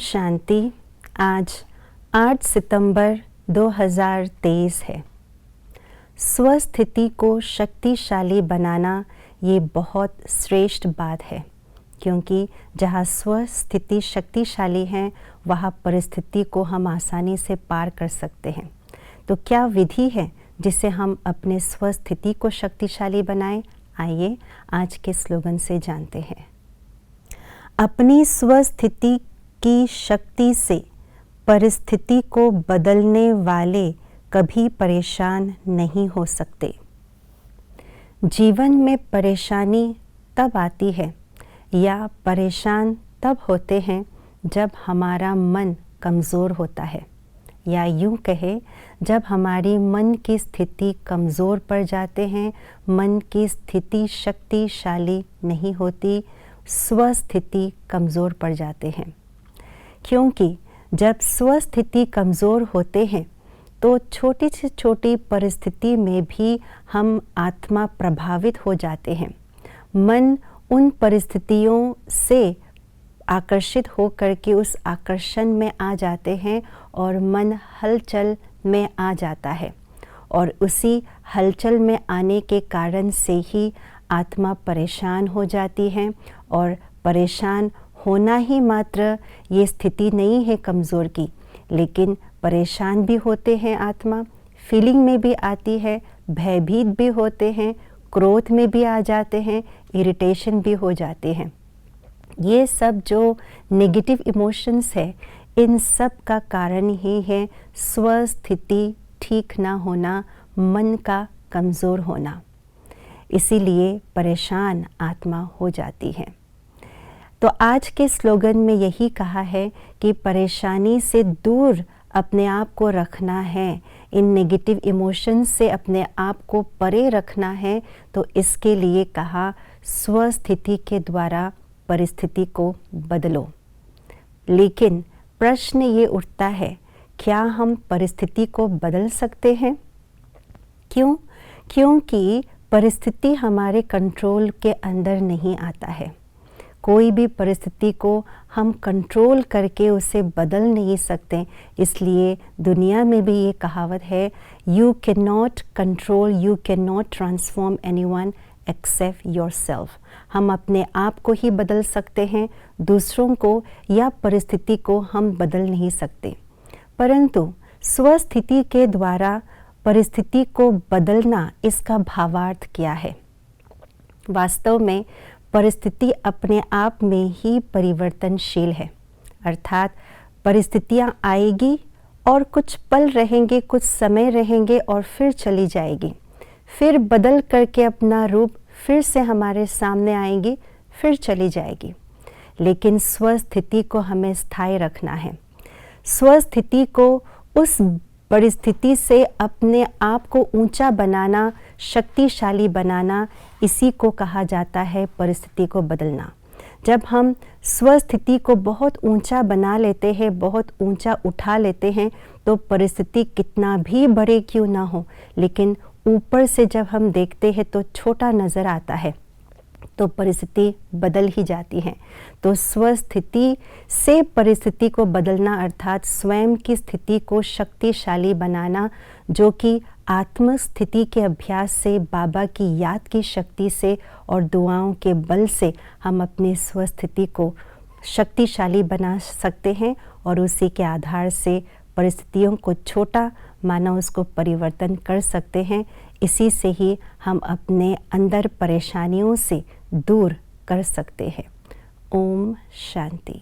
शांति। आज 8 सितंबर 2023 है। स्वस्थिति को शक्तिशाली बनाना ये बहुत श्रेष्ठ बात है, क्योंकि जहाँ स्वस्थिति शक्तिशाली है वहाँ परिस्थिति को हम आसानी से पार कर सकते हैं। तो क्या विधि है जिससे हम अपने स्वस्थिति को शक्तिशाली बनाएं? आइए आज के स्लोगन से जानते हैं। अपनी स्वस्थिति की शक्ति से परिस्थिति को बदलने वाले कभी परेशान नहीं हो सकते। जीवन में परेशानी तब आती है या परेशान तब होते हैं जब हमारा मन कमज़ोर होता है, या यूँ कहे जब हमारी मन की स्थिति कमज़ोर पड़ जाते हैं, मन की स्थिति शक्तिशाली नहीं होती, स्वस्थिति कमज़ोर पड़ जाते हैं। क्योंकि जब स्वस्थिति कमज़ोर होते हैं तो छोटी से छोटी परिस्थिति में भी हम आत्मा प्रभावित हो जाते हैं। मन उन परिस्थितियों से आकर्षित हो करके उस आकर्षण में आ जाते हैं और मन हलचल में आ जाता है, और उसी हलचल में आने के कारण से ही आत्मा परेशान हो जाती है। और परेशान होना ही मात्र ये स्थिति नहीं है कमज़ोर की, लेकिन परेशान भी होते हैं आत्मा, फीलिंग में भी आती है, भयभीत भी होते हैं, क्रोध में भी आ जाते हैं, इरिटेशन भी हो जाते हैं। ये सब जो नेगेटिव इमोशंस है, इन सब का कारण ही है स्वस्थिति ठीक ना होना, मन का कमज़ोर होना। इसीलिए परेशान आत्मा हो जाती है। तो आज के स्लोगन में यही कहा है कि परेशानी से दूर अपने आप को रखना है, इन नेगेटिव इमोशंस से अपने आप को परे रखना है। तो इसके लिए कहा स्वस्थिति के द्वारा परिस्थिति को बदलो। लेकिन प्रश्न ये उठता है, क्या हम परिस्थिति को बदल सकते हैं? क्यों? क्योंकि परिस्थिति हमारे कंट्रोल के अंदर नहीं आता है। कोई भी परिस्थिति को हम कंट्रोल करके उसे बदल नहीं सकते। इसलिए दुनिया में भी ये कहावत है, you can not control, you can not transform anyone except yourself. हम अपने आप को ही बदल सकते हैं, दूसरों को या परिस्थिति को हम बदल नहीं सकते। परंतु स्वस्थिति के द्वारा परिस्थिति को बदलना, इसका भावार्थ क्या है? वास्तव में परिस्थिति अपने आप में ही परिवर्तनशील है। अर्थात परिस्थितियाँ आएगी और कुछ पल रहेंगे, कुछ समय रहेंगे और फिर चली जाएगी, फिर बदल करके अपना रूप फिर से हमारे सामने आएगी, फिर चली जाएगी। लेकिन स्वस्थिति को हमें स्थायी रखना है। स्वस्थिति को उस परिस्थिति से अपने आप को ऊंचा बनाना, शक्तिशाली बनाना, इसी को कहा जाता है परिस्थिति को बदलना। जब हम स्वस्थिति को बहुत ऊंचा बना लेते हैं, बहुत ऊंचा उठा लेते हैं, तो परिस्थिति कितना भी बड़े क्यों ना हो, लेकिन ऊपर से जब हम देखते हैं तो छोटा नज़र आता है, तो परिस्थिति बदल ही जाती है। तो स्वस्थिति से परिस्थिति को बदलना अर्थात स्वयं की स्थिति को शक्तिशाली बनाना, जो कि आत्म स्थिति के अभ्यास से, बाबा की याद की शक्ति से और दुआओं के बल से हम अपनी स्वस्थिति को शक्तिशाली बना सकते हैं। और उसी के आधार से परिस्थितियों को छोटा माना उसको परिवर्तन कर सकते हैं। इसी से ही हम अपने अंदर परेशानियों से दूर कर सकते हैं। ओम शांति।